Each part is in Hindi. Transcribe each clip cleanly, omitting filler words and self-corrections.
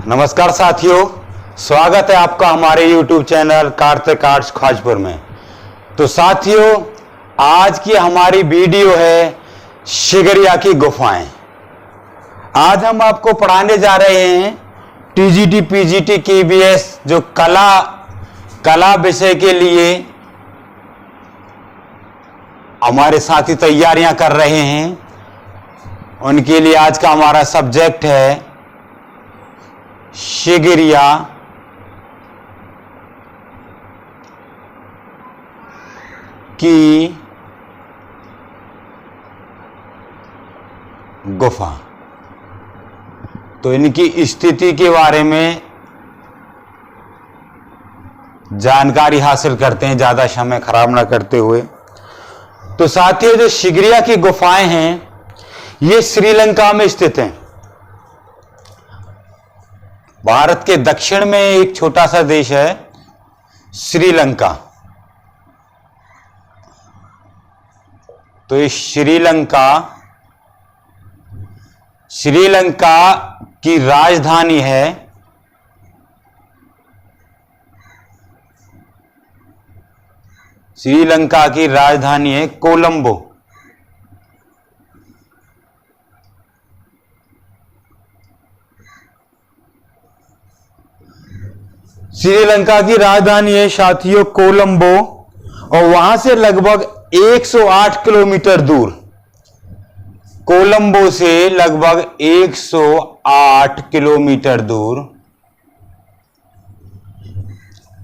नमस्कार साथियों, स्वागत है आपका हमारे YouTube चैनल कार्तिक आर्ट्स खाजपुर में। तो साथियों, आज की हमारी वीडियो है शिगरिया की गुफाएं। आज हम आपको पढ़ाने जा रहे हैं TGT PGT KBS जो कला विषय के लिए हमारे साथी तैयारियां कर रहे हैं। उनके लिए आज का हमारा सब्जेक्ट है शिगरिया की गुफा। तो इनकी स्थिति के बारे में जानकारी हासिल करते हैं, ज्यादा समय खराब ना करते हुए। तो साथियों, जो शिगरिया की गुफाएं हैं ये श्रीलंका में स्थित हैं। भारत के दक्षिण में एक छोटा सा देश है श्रीलंका। तो ये श्रीलंका की राजधानी है कोलंबो। श्रीलंका की राजधानी है साथियों कोलंबो, और वहां से लगभग 108 किलोमीटर दूर, कोलंबो से लगभग 108 किलोमीटर दूर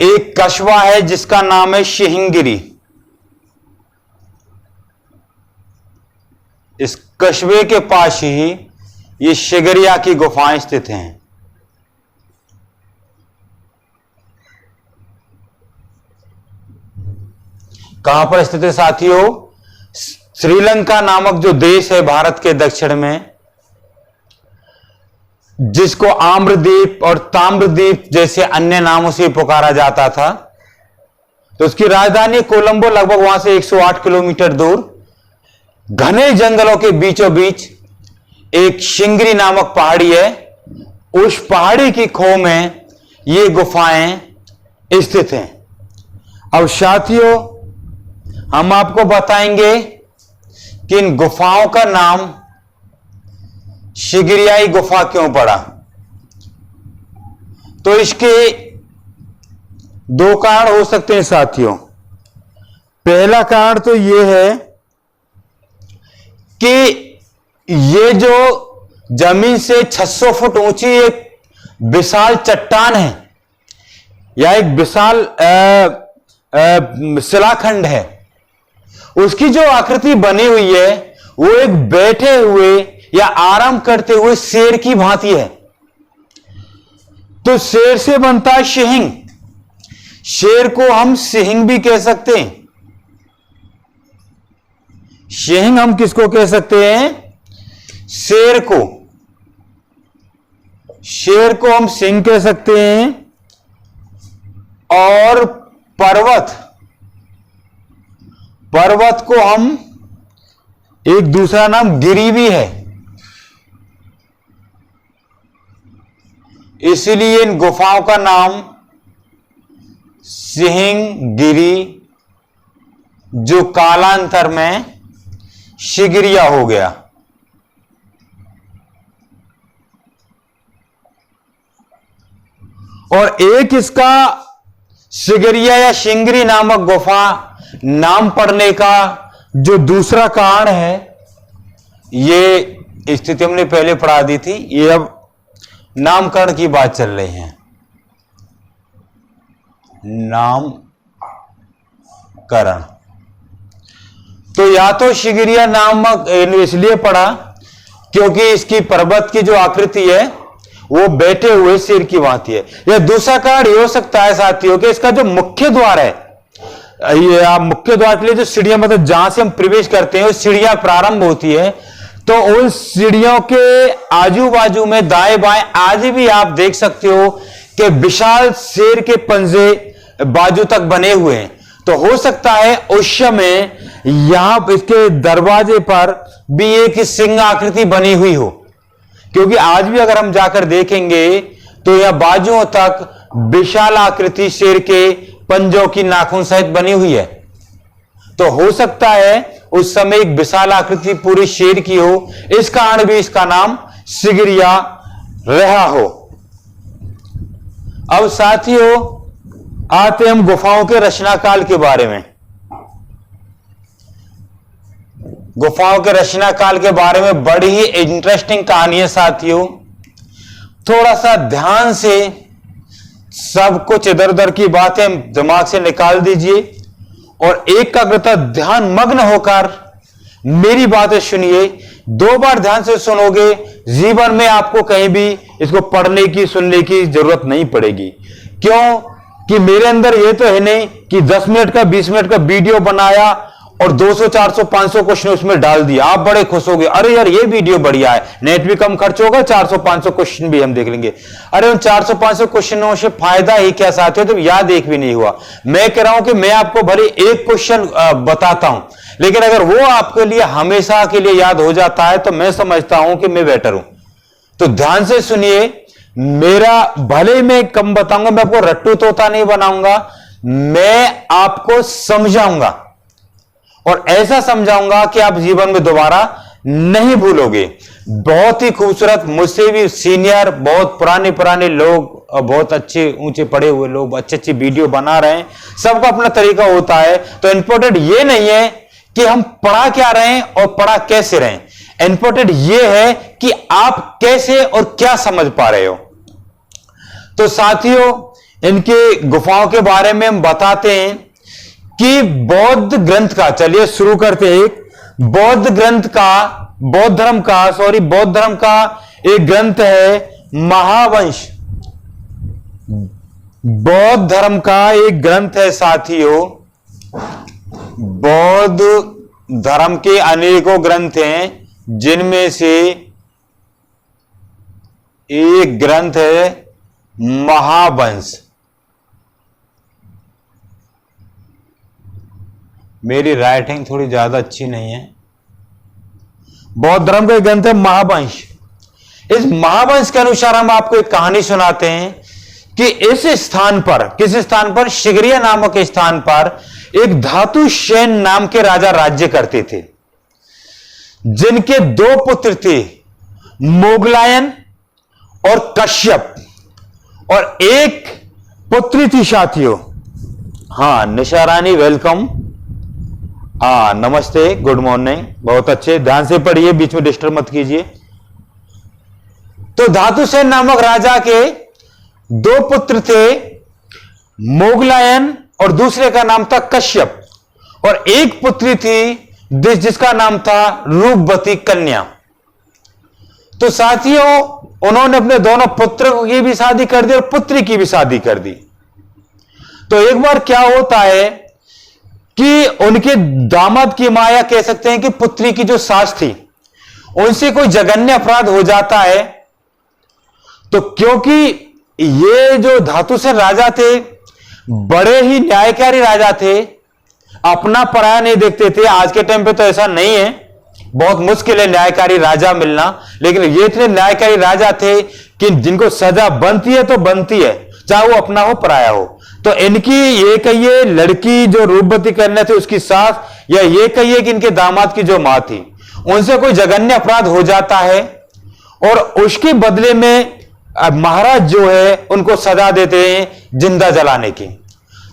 एक कस्बा है जिसका नाम है सिंहगिरी। इस कस्बे के पास ही ये शिगरिया की गुफाएं स्थित हैं। कहां पर स्थित है साथियों? श्रीलंका नामक जो देश है भारत के दक्षिण में, जिसको आम्रद्वीप और ताम्रद्वीप जैसे अन्य नामों से पुकारा जाता था, तो उसकी राजधानी कोलंबो लगभग वहां से 108 किलोमीटर दूर घने जंगलों के बीचों बीच एक शिंगरी नामक पहाड़ी है। उस पहाड़ी की खो में ये गुफाएं स्थित हैं। अब साथियों, हम आपको बताएंगे कि इन गुफाओं का नाम शिगरियाई गुफा क्यों पड़ा। तो इसके दो कारण हो सकते हैं साथियों। पहला कारण तो यह है कि ये जो जमीन से 600 फुट ऊंची एक विशाल चट्टान है या एक विशाल शिलाखंड है, उसकी जो आकृति बनी हुई है वो एक बैठे हुए या आराम करते हुए शेर की भांति है। तो शेर से बनता है सिंह। शेर को हम सिंह भी कह सकते हैं। सिंह हम किसको कह सकते हैं? शेर को हम सिंह कह सकते हैं। और पर्वत को हम एक दूसरा नाम गिरी भी है। इसलिए इन गुफाओं का नाम सिंहगिरी, जो कालांतर में शिगरिया हो गया। और एक इसका शिगरिया या शिंगरी नामक गुफा नाम पड़ने का जो दूसरा कारण है, ये स्थिति हमने पहले पढ़ा दी थी। ये अब नामकरण की बात चल रही है। नामकरण तो या तो शिगरिया नामक इसलिए पड़ा क्योंकि इसकी पर्वत की जो आकृति है वो बैठे हुए शेर की भांति है। या दूसरा कारण ये हो सकता है साथियों कि इसका जो मुख्य द्वार है, ये आप मुख्य द्वार के लिए जो सीढ़ियां, मतलब जहां से हम प्रवेश करते हैं, सीढ़ियां प्रारंभ होती है, तो उन सीढ़ियों के आजू बाजू में दाएं बाएं आज भी आप देख सकते हो कि विशाल शेर के पंजे बाजू तक बने हुए हैं। तो हो सकता है उस समय यहां इसके दरवाजे पर भी एक सिंह आकृति बनी हुई हो, क्योंकि आज भी अगर हम जाकर देखेंगे तो यह बाजुओं तक विशाल आकृति शेर के पंजों की नाखून सहित बनी हुई है। तो हो सकता है उस समय एक विशाल आकृति पूरी शेर की हो, इस कारण भी इसका नाम सिगिरिया रहा हो। अब साथियों आते हम गुफाओं के रचना काल के बारे में। गुफाओं के रचना काल के बारे में बड़ी ही इंटरेस्टिंग कहानी है साथियों। थोड़ा सा ध्यान से सब कुछ इधर उधर की बातें दिमाग से निकाल दीजिए और एकाग्रता ध्यान मग्न होकर मेरी बातें सुनिए। 2 बार ध्यान से सुनोगे, जीवन में आपको कहीं भी इसको पढ़ने की सुनने की जरूरत नहीं पड़ेगी। क्यों कि मेरे अंदर ये तो है नहीं कि 10 मिनट का 20 मिनट का वीडियो बनाया और 200 400 500 क्वेश्चन उसमें डाल दिया, आप बड़े खुश हो गए, अरे यार ये वीडियो बढ़िया है, नेट भी कम खर्च होगा, 400 500 क्वेश्चन भी हम देख लेंगे। अरे उन 400 500 क्वेश्चनों से फायदा ही क्या साथियों, तो याद एक भी नहीं हुआ। मैं कह रहा हूं कि मैं आपको भले एक क्वेश्चन बताता हूं, लेकिन अगर वो आपके लिए हमेशा के लिए याद हो जाता है तो मैं समझता हूं कि मैं बेटर हूं। तो ध्यान से सुनिए, मेरा भले मैं कम बताऊंगा, मैं आपको रट्टू तोता नहीं बनाऊंगा, मैं आपको समझाऊंगा और ऐसा समझाऊंगा कि आप जीवन में दोबारा नहीं भूलोगे। बहुत ही खूबसूरत, मुझसे भी सीनियर, बहुत पुराने लोग, बहुत अच्छे ऊंचे पढ़े हुए लोग अच्छी अच्छी वीडियो बना रहे हैं। सबका अपना तरीका होता है। तो इंपॉर्टेंट ये नहीं है कि हम पढ़ा क्या रहे हैं और पढ़ा कैसे रहे हैं, इंपॉर्टेंट ये है कि आप कैसे और क्या समझ पा रहे हो। तो साथियों इनके गुफाओं के बारे में हम बताते हैं कि बौद्ध ग्रंथ का, चलिए शुरू करते हैं। बौद्ध धर्म का एक ग्रंथ है महावंश। बौद्ध धर्म का एक ग्रंथ है साथियों। बौद्ध धर्म के अनेकों ग्रंथ हैं, जिनमें से एक ग्रंथ है महावंश। मेरी राइटिंग थोड़ी ज्यादा अच्छी नहीं है। बौद्ध धर्म का एक ग्रंथ है महावंश। इस महावंश के अनुसार हम आपको एक कहानी सुनाते हैं कि इस स्थान पर, किस स्थान पर, शिगरिया नामक स्थान पर एक धातुसेन नाम के राजा राज्य करते थे, जिनके 2 पुत्र थे, मोगलायन और कश्यप, और एक पुत्री थी साथियों। हाँ निशा रानी वेलकम, हाँ नमस्ते, गुड मॉर्निंग, बहुत अच्छे, ध्यान से पढ़िए, बीच में डिस्टर्ब मत कीजिए। तो धातुसेन नामक राजा के 2 पुत्र थे, मोगलायन और दूसरे का नाम था कश्यप, और एक पुत्री थी जिसका नाम था रूपवती कन्या। तो साथियों उन्होंने अपने दोनों पुत्रों की भी शादी कर दी और पुत्री की भी शादी कर दी। तो एक बार क्या होता है कि उनके दामाद की मां, या कह सकते हैं कि पुत्री की जो सास थी, उनसे कोई जघन्य अपराध हो जाता है। तो क्योंकि ये जो धातुसेन राजा थे बड़े ही न्यायकारी राजा थे, अपना पराया नहीं देखते थे। आज के टाइम पे तो ऐसा नहीं है, बहुत मुश्किल है न्यायकारी राजा मिलना, लेकिन ये इतने न्यायकारी राजा थे कि जिनको सजा बनती है तो बनती है, चाहे वो अपना हो पराया हो। तो इनकी ये कहिए लड़की जो रूपवती कन्या थी उसकी सास, या ये कहिए कि इनके दामाद की जो मां थी, उनसे कोई जघन्य अपराध हो जाता है और उसके बदले में महाराज जो है उनको सजा देते हैं जिंदा जलाने की।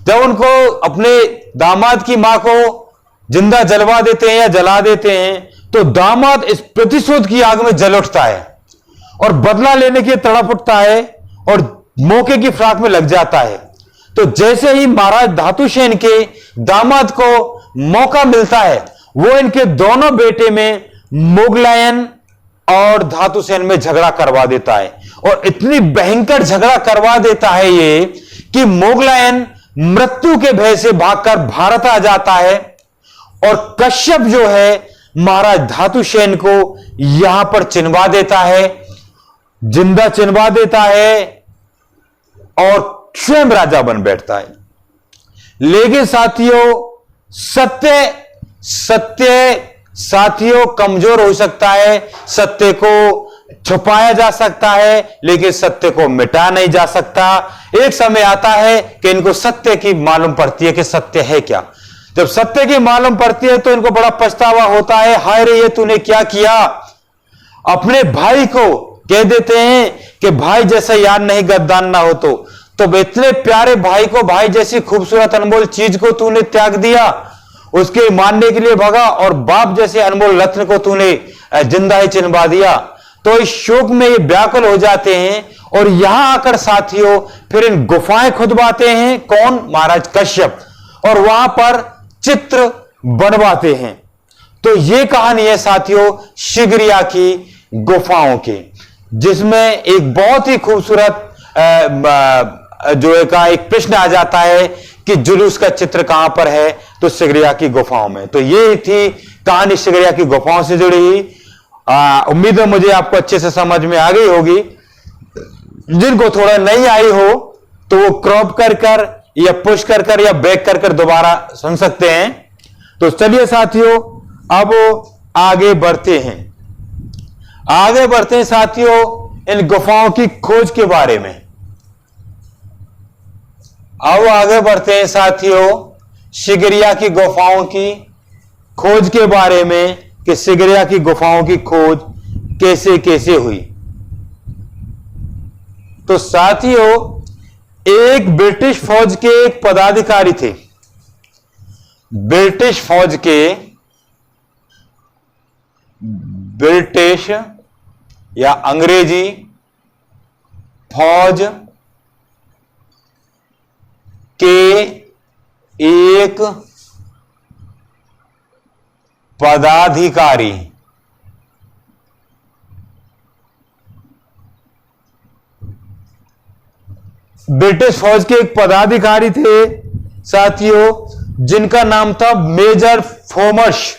जब उनको अपने दामाद की मां को जिंदा जलवा देते हैं या जला देते हैं, तो दामाद इस प्रतिशोध की आग में जल उठता है और बदला लेने की तड़प उठता है और मौके की फिराक में लग जाता है। तो जैसे ही महाराज धातुसेन के दामाद को मौका मिलता है, वो इनके दोनों बेटे में मोगलायन और धातुसेन में झगड़ा करवा देता है, और इतनी भयंकर झगड़ा करवा देता है ये कि मोगलायन मृत्यु के भय से भागकर भारत आ जाता है, और कश्यप जो है महाराज धातुसेन को यहां पर चिनवा देता है, जिंदा चिनवा देता है और स्वयं राजा बन बैठता है। लेकिन साथियों सत्य साथियों कमजोर हो सकता है, सत्य को छुपाया जा सकता है, लेकिन सत्य को मिटा नहीं जा सकता। एक समय आता है कि इनको सत्य की मालूम पड़ती है कि सत्य है क्या। जब सत्य की मालूम पड़ती है तो इनको बड़ा पछतावा होता है, हाय रे ये तूने क्या किया। अपने भाई को कह देते हैं कि भाई जैसा यार नहीं गद्दार ना हो। तो इतने प्यारे भाई को, भाई जैसी खूबसूरत अनमोल चीज को तूने त्याग दिया, उसके मानने के लिए भगा, और बाप जैसे अनमोल रत्न को तूने जिंदा ही चिनवा दिया। तो इस शोक में ये व्याकुल हो जाते हैं, और यहां आकर साथियों फिर इन गुफाएं खुदवाते हैं। कौन? महाराज कश्यप। और वहां पर चित्र बनवाते हैं। तो ये कहानी है साथियों शिगरिया की गुफाओं की, जिसमें एक बहुत ही खूबसूरत जो एक प्रश्न आ जाता है कि जुलूस का चित्र कहां पर है? तो शिगरिया की गुफाओं में। तो ये थी कहानी शिगरिया की गुफाओं से जुड़ी हुई। उम्मीद है मुझे आपको अच्छे से समझ में आ गई होगी। जिनको थोड़ा नहीं आई हो तो वो क्रॉप कर या पुश कर या बैक कर दोबारा सुन सकते हैं। तो चलिए साथियों अब आगे बढ़ते हैं। साथियों इन गुफाओं की खोज के बारे में। अब आगे बढ़ते हैं साथियों शिगरिया की गुफाओं की खोज के बारे में, कि शिगरिया की गुफाओं की खोज कैसे कैसे हुई। तो साथियों एक ब्रिटिश फौज के एक पदाधिकारी थे। ब्रिटिश या अंग्रेजी फौज के एक पदाधिकारी ब्रिटिश फौज के एक पदाधिकारी थे साथियों, जिनका नाम था मेजर फोमर्स।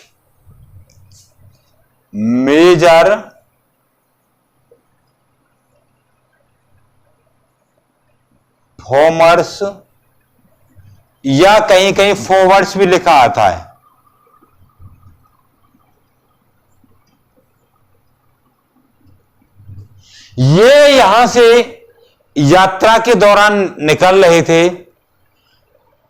या कहीं कहीं फोवर्स भी लिखा आता है। ये यहां से यात्रा के दौरान निकल रहे थे,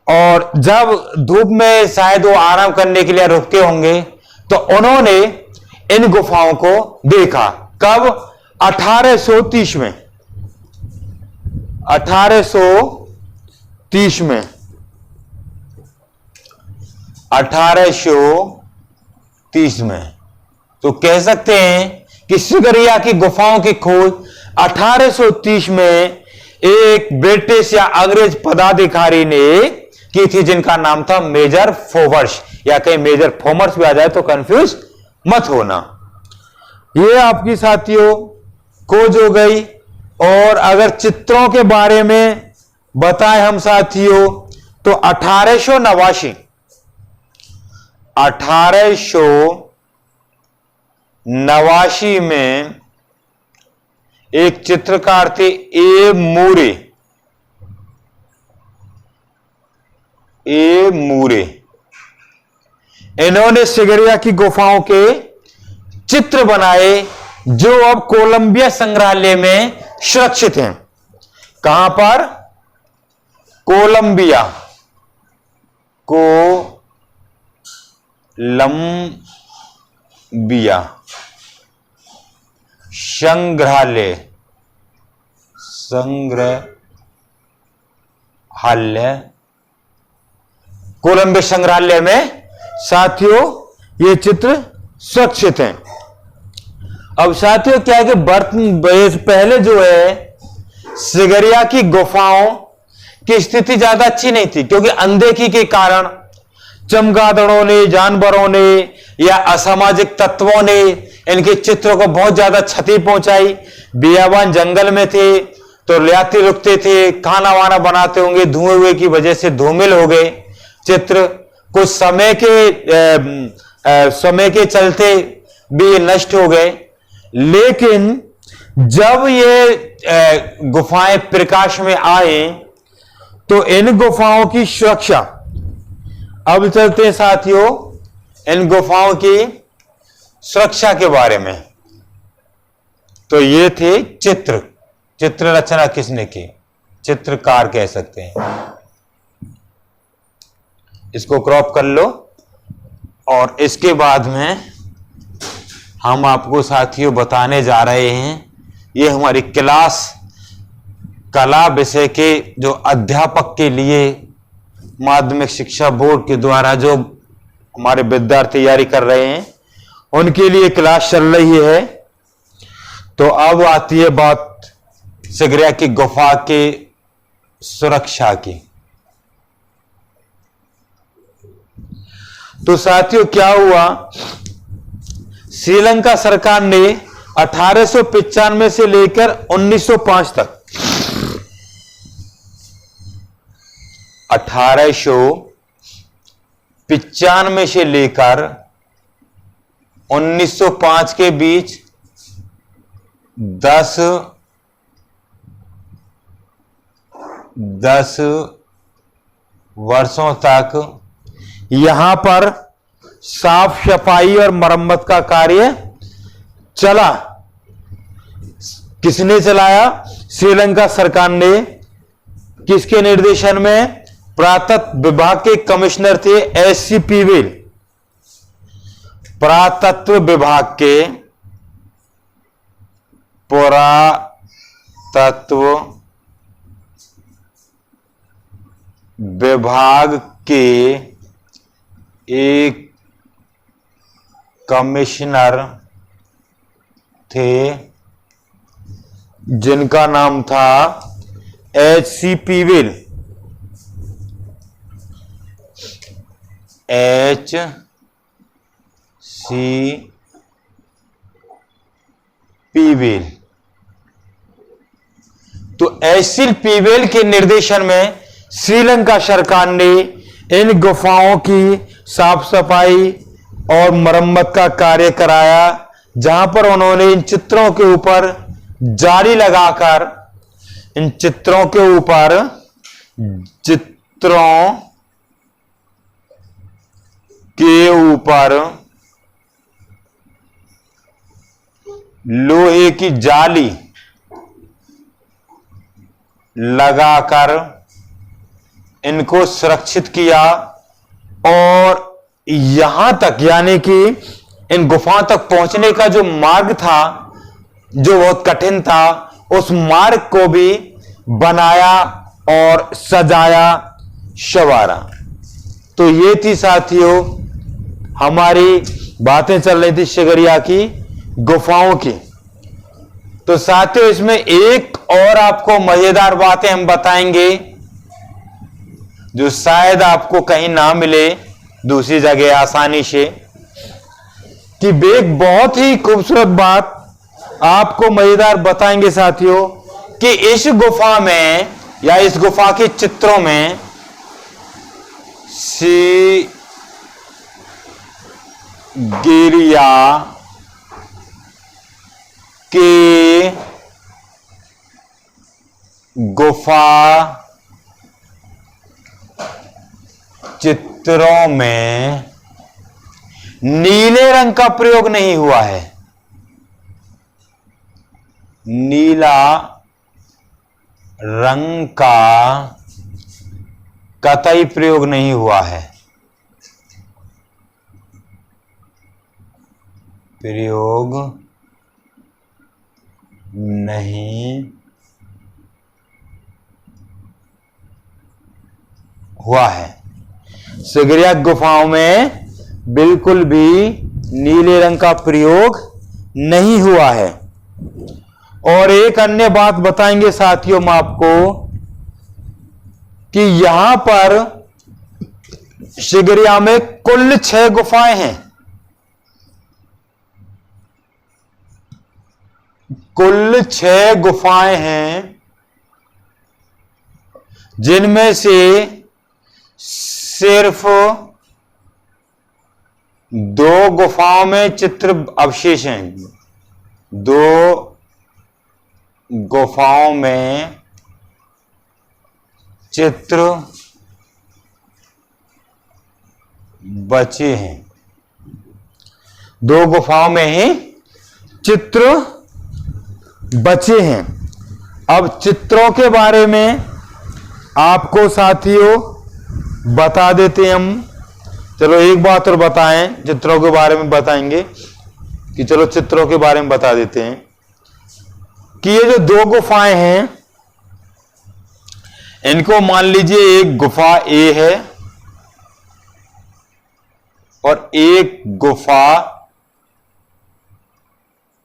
और जब धूप में शायद वो आराम करने के लिए रुकते होंगे, तो उन्होंने इन गुफाओं को देखा। कब? 1830 में। 1830 में 1830 में। तो कह सकते हैं कि शिगरिया की गुफाओं की खोज 1830 में एक ब्रिटिश या अंग्रेज पदाधिकारी ने की थी, जिनका नाम था मेजर फोवर्स, या कहीं मेजर फोमर्स भी आ जाए तो कंफ्यूज मत होना। ये आपकी साथियों खोज हो गई। और अगर चित्रों के बारे में बताएं हम साथियों, तो 1889 में एक चित्रकार थे ए मूरे। इन्होंने शिगरिया की गुफाओं के चित्र बनाए, जो अब कोलंबिया संग्रहालय में सुरक्षित हैं। कहां पर? कोलंबिया संग्रहालय कोलंबिया संग्रहालय में साथियों ये चित्र सुरक्षित हैं। अब साथियों क्या है कि पहले जो है शिगरिया की गुफाओं की स्थिति ज्यादा अच्छी नहीं थी, क्योंकि अनदेखी के कारण चमगादड़ों ने, जानवरों ने या असामाजिक तत्वों ने इनके चित्रों को बहुत ज्यादा क्षति पहुंचाई। बियाबान जंगल में थे तो लियाती रुकते थे, खाना वाना बनाते होंगे, धुएं हुए की वजह से धूमिल हो गए चित्र। कुछ समय के चलते भी ये नष्ट हो गए। लेकिन जब ये गुफाएं प्रकाश में आए तो इन गुफाओं की सुरक्षा, अब चलते हैं साथियों इन गुफाओं की सुरक्षा के बारे में। तो ये थे चित्र। चित्र रचना किसने की? चित्रकार कह सकते हैं। इसको क्रॉप कर लो। और इसके बाद में हम आपको साथियों बताने जा रहे हैं, ये हमारी क्लास कला विषय के जो अध्यापक के लिए माध्यमिक शिक्षा बोर्ड के द्वारा जो हमारे विद्यार्थी तैयारी कर रहे हैं उनके लिए क्लास चल रही है। तो अब आती है बात सिगरिया की गुफा के सुरक्षा की। तो साथियों क्या हुआ, श्रीलंका सरकार ने 1895 से लेकर 1905 तक 1895 से लेकर 1905 के बीच 10 वर्षों तक यहां पर साफ सफाई और मरम्मत का कार्य चला। किसने चलाया? श्रीलंका सरकार ने। किसके निर्देशन में? पुरातत्व विभाग के कमिश्नर थे एस.सी. पीवेल। पुरातत्व विभाग के एक कमिश्नर थे जिनका नाम था एच.सी. पीवेल। एच.सी. पीवेल। तो एच.सी. पीवेल के निर्देशन में श्रीलंका सरकार ने इन गुफाओं की साफ सफाई और मरम्मत का कार्य कराया, जहां पर उन्होंने इन चित्रों के ऊपर जाली लगाकर चित्रों के ऊपर लोहे की जाली लगाकर इनको सुरक्षित किया। और यहां तक, यानी कि इन गुफाओं तक पहुंचने का जो मार्ग था, जो बहुत कठिन था, उस मार्ग को भी बनाया और सजाया संवारा। तो ये थी साथियों हमारी बातें चल रही थी सिगरिया की गुफाओं की। तो साथियों इसमें एक और आपको मजेदार बातें हम बताएंगे जो शायद आपको कहीं ना मिले दूसरी जगह आसानी से, कि एक बहुत ही खूबसूरत बात आपको मजेदार बताएंगे साथियों, कि इस गुफा में या इस गुफा के चित्रों में सिगरिया के गुफा चित्रों में नीले रंग का प्रयोग नहीं हुआ है। नीला रंग का कतई प्रयोग नहीं हुआ है। प्रयोग नहीं हुआ है। सिगरिया गुफाओं में बिल्कुल भी नीले रंग का प्रयोग नहीं हुआ है। और एक अन्य बात बताएंगे साथियों हम आपको, कि यहां पर सिगरिया में कुल 6 गुफाएं हैं। कुल 6 गुफाएं हैं, जिनमें से सिर्फ 2 गुफाओं में चित्र अवशेष हैं। 2 गुफाओं में चित्र बचे हैं। 2 गुफाओं में ही चित्र बचे हैं। अब चित्रों के बारे में आपको साथियों बता देते हैं हम। चलो एक बात और बताएं, चित्रों के बारे में बताएंगे कि चलो चित्रों के बारे में बता देते हैं कि ये जो दो गुफाएं हैं, इनको मान लीजिए एक गुफा ए है और एक गुफा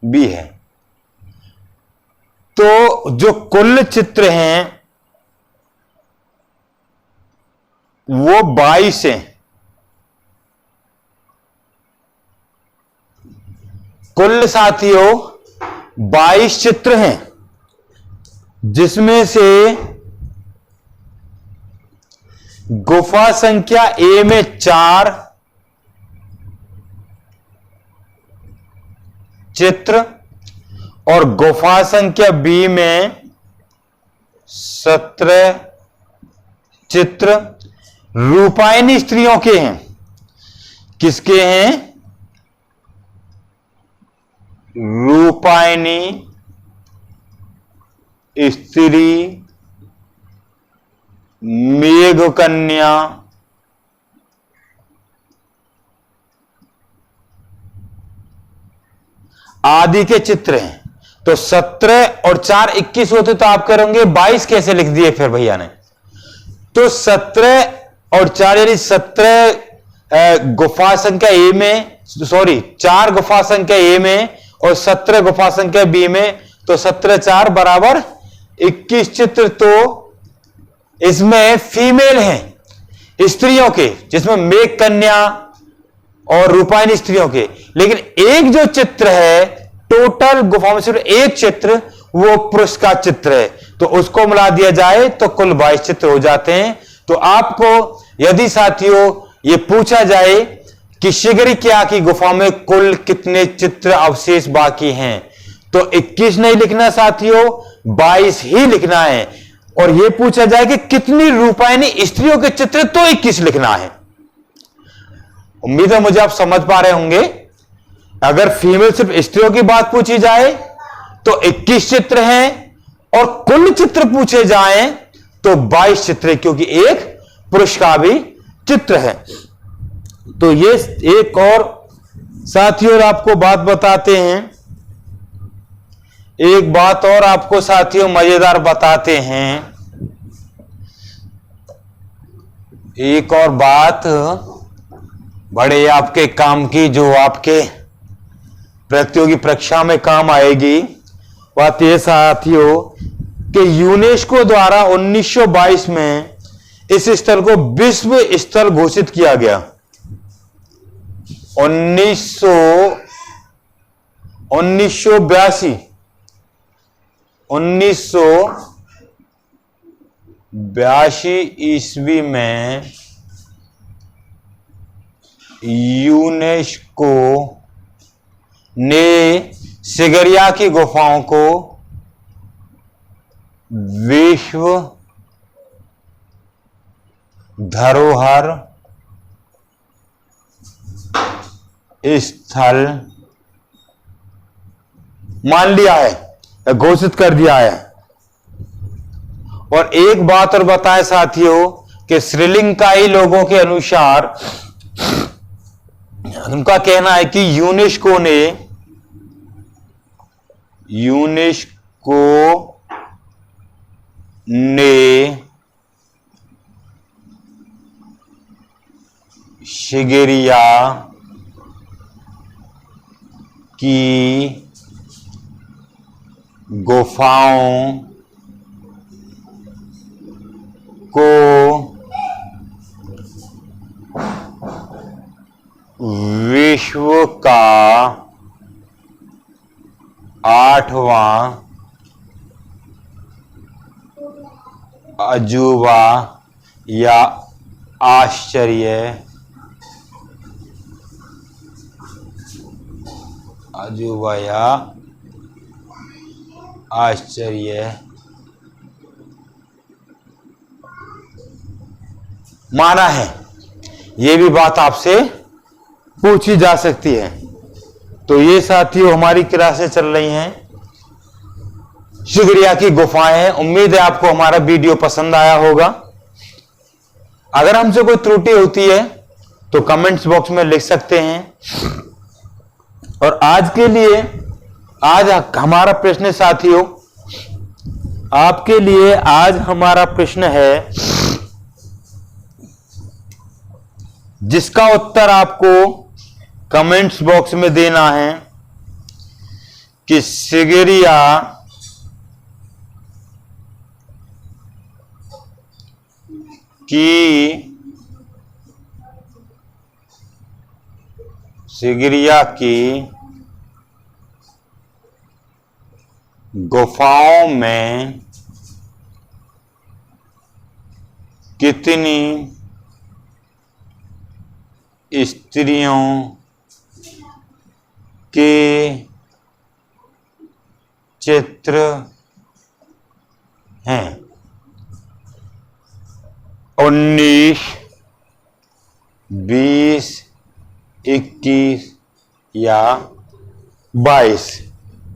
बी है। तो जो कुल चित्र हैं वो 22 हैं। कुल साथियों 22 चित्र हैं, जिसमें से गुफा संख्या ए में 4 चित्र और गुफा संख्या बी में 17 चित्र रूपायनी स्त्रियों के हैं। किसके हैं? रूपायनी स्त्री, मेघकन्या, आदि के चित्र हैं। तो 17 और 4 21 होते तो आप करोगे 22 कैसे लिख दिए फिर भैया ने? तो 17 और 4 यानी 17 गुफा संख्या ए में, सॉरी 4 गुफा संख्या ए में और 17 गुफा संख्या बी में, तो 17 4 बराबर 21 चित्र तो इसमें फीमेल हैं, स्त्रियों के, जिसमें मेघ कन्या और रूपायनी स्त्रियों के। लेकिन एक जो चित्र है टोटल गुफा में सिर्फ एक चित्र, वो पुरुष का चित्र है, तो उसको मिला दिया जाए तो कुल 22 चित्र हो जाते हैं। तो आपको यदि साथियों ये पूछा जाए कि शिगरिया की गुफा में कुल कितने चित्र अवशेष बाकी हैं, तो 21 नहीं लिखना साथियों, 22 ही लिखना है। और यह पूछा जाए कि कितनी रूपायनी स्त्रियों के चित्र, तो 21 लिखना है। उम्मीद है मुझे आप समझ पा रहे होंगे। अगर फीमेल सिर्फ स्त्रियों की बात पूछी जाए तो 21 चित्र हैं, और कुल चित्र पूछे जाएं तो 22 चित्र, क्योंकि एक पुरुष का भी चित्र है। तो ये एक और साथियों आपको बात बताते हैं, एक बात और आपको साथियों मजेदार बताते हैं। एक और बात बड़े आपके काम की, जो आपके प्रतियोगी परीक्षा में काम आएगी। बात यह साथियों कि यूनेस्को द्वारा 1922 में इस स्थल को विश्व स्थल घोषित किया गया। 1982 ईस्वी में यूनेस्को ने शिगरिया की गुफाओं को विश्व धरोहर स्थल मान लिया है, घोषित कर दिया है। और एक बात और बताएं साथियों कि श्रीलंकाई लोगों के अनुसार उनका कहना है कि यूनेस्को ने शिगरिया की गुफाओं को विश्व का 8वां अजूबा या आश्चर्य माना है। यह भी बात आपसे पूछी जा सकती है। तो ये साथियों हमारी क्लासें चल रही हैं शिगरिया की गुफाएं हैं। उम्मीद है आपको हमारा वीडियो पसंद आया होगा। अगर हमसे कोई त्रुटि होती है तो कमेंट्स बॉक्स में लिख सकते हैं। और आज के लिए आज हमारा प्रश्न साथियों, आपके लिए आज हमारा प्रश्न है जिसका उत्तर आपको कमेंट्स बॉक्स में देना है कि शिगरिया की गुफाओं में कितनी स्त्रियों के चित्र हैं? 19, 20, 21 या 22?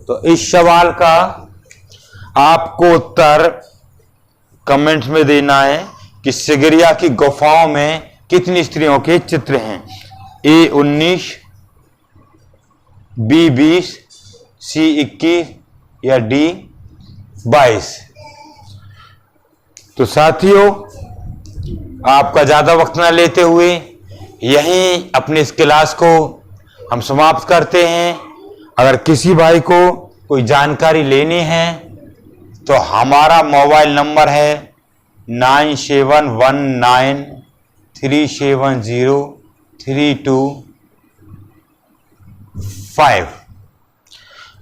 तो इस सवाल का आपको उत्तर कमेंट्स में देना है कि शिगरिया की गुफाओं में कितनी स्त्रियों के चित्र हैं। A 19, B 20, C 21 या D 22? तो साथियों, आपका ज्यादा वक्त ना लेते हुए यहीं अपनी इस क्लास को हम समाप्त करते हैं। अगर किसी भाई को कोई जानकारी लेनी है तो हमारा मोबाइल नंबर है 9719370325।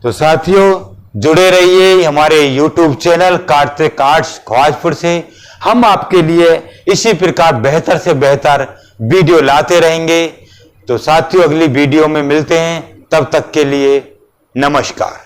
तो साथियों, जुड़े रहिए हमारे YouTube channel Kartik arts Khwajpur से। हम आपके लिए इसी प्रकार बेहतर से बेहतर वीडियो लाते रहेंगे। तो साथियों, अगली वीडियो में मिलते हैं। तब तक के लिए नमस्कार।